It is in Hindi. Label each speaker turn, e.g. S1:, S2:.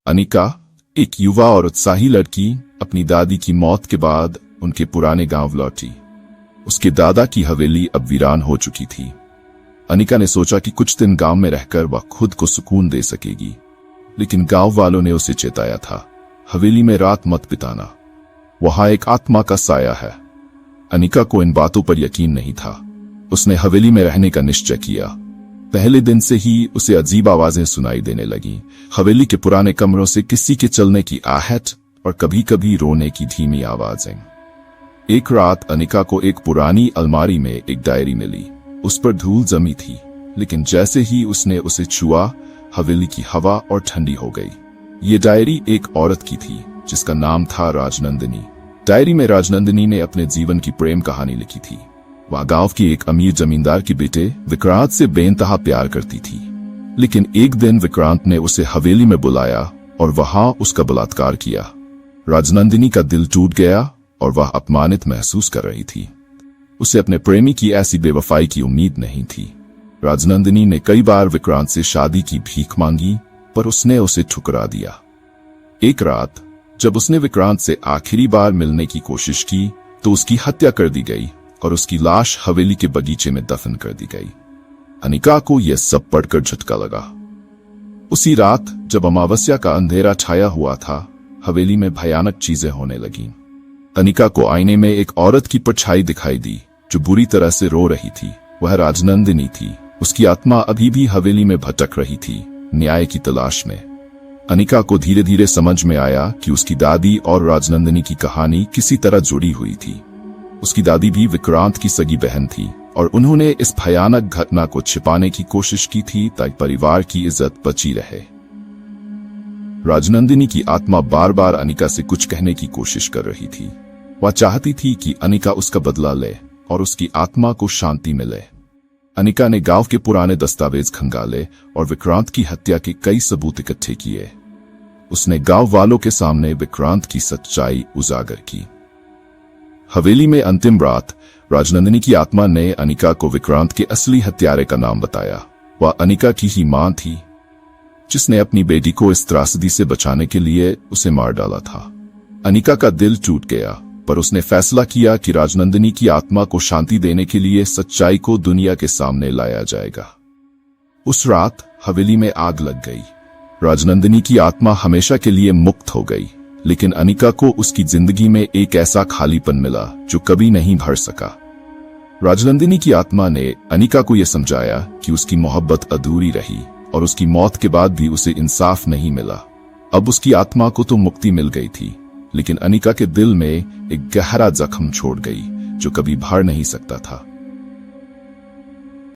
S1: अनिका, एक युवा और उत्साही लड़की, अपनी दादी की मौत के बाद उनके पुराने गांव लौटी। उसके दादा की हवेली अब वीरान हो चुकी थी। अनिका ने सोचा कि कुछ दिन गांव में रहकर वह खुद को सुकून दे सकेगी, लेकिन गांव वालों ने उसे चेताया था, हवेली में रात मत बिताना, वहां एक आत्मा का साया है। अनिका को इन बातों पर यकीन नहीं था। उसने हवेली में रहने का निश्चय किया। पहले दिन से ही उसे अजीब आवाजें सुनाई देने लगीं। हवेली के पुराने कमरों से किसी के चलने की आहट और कभी कभी रोने की धीमी आवाजें। एक रात अनिका को एक पुरानी अलमारी में एक डायरी मिली। उस पर धूल जमी थी, लेकिन जैसे ही उसने उसे छुआ, हवेली की हवा और ठंडी हो गई। ये डायरी एक औरत की थी जिसका नाम था राजनंदिनी। डायरी में राजनंदिनी ने अपने जीवन की प्रेम कहानी लिखी थी। वह गांव की एक अमीर जमींदार के बेटे विक्रांत से बेइंतहा प्यार करती थी, लेकिन एक दिन विक्रांत ने उसे हवेली में बुलाया और वहां उसका बलात्कार किया। राजनंदिनी का दिल टूट गया और वह अपमानित महसूस कर रही थी। उसे अपने प्रेमी की ऐसी बेवफाई की उम्मीद नहीं थी। राजनंदिनी ने कई बार विक्रांत से शादी की भीख मांगी, पर उसने उसे ठुकरा दिया। एक रात जब उसने विक्रांत से आखिरी बार मिलने की कोशिश की, तो उसकी हत्या कर दी गई और उसकी लाश हवेली के बगीचे में दफन कर दी गई। अनिका को यह सब पढ़कर झटका लगा। उसी रात जब अमावस्या का अंधेरा छाया हुआ था, हवेली में भयानक चीजें होने लगीं। अनिका को आईने में एक औरत की परछाई दिखाई दी जो बुरी तरह से रो रही थी। वह राजनंदिनी थी। उसकी आत्मा अभी भी हवेली में भटक रही थी, न्याय की तलाश में। अनिका को धीरे धीरे समझ में आया कि उसकी दादी और राजनंदिनी की कहानी किसी तरह जुड़ी हुई थी। उसकी दादी भी विक्रांत की सगी बहन थी और उन्होंने इस भयानक घटना को छिपाने की कोशिश की थी ताकि परिवार की इज्जत बची रहे। राजनंदिनी की आत्मा बार बार अनिका से कुछ कहने की कोशिश कर रही थी। वह चाहती थी कि अनिका उसका बदला ले और उसकी आत्मा को शांति मिले। अनिका ने गांव के पुराने दस्तावेज खंगाले और विक्रांत की हत्या के कई सबूत इकट्ठे किए। उसने गांव वालों के सामने विक्रांत की सच्चाई उजागर की। हवेली में अंतिम रात राजनंदिनी की आत्मा ने अनिका को विक्रांत के असली हत्यारे का नाम बताया। वह अनिका की ही मां थी, जिसने अपनी बेटी को इस त्रासदी से बचाने के लिए उसे मार डाला था। अनिका का दिल टूट गया, पर उसने फैसला किया कि राजनंदिनी की आत्मा को शांति देने के लिए सच्चाई को दुनिया के सामने लाया जाएगा। उस रात हवेली में आग लग गई। राजनंदिनी की आत्मा हमेशा के लिए मुक्त हो गई, लेकिन अनिका को उसकी जिंदगी में एक ऐसा खालीपन मिला जो कभी नहीं भर सका। राजनंदिनी की आत्मा ने अनिका को यह समझाया कि उसकी मोहब्बत अधूरी रही और उसकी मौत के बाद भी उसे इंसाफ नहीं मिला। अब उसकी आत्मा को तो मुक्ति मिल गई थी, लेकिन अनिका के दिल में एक गहरा जख्म छोड़ गई जो कभी भर नहीं सकता था।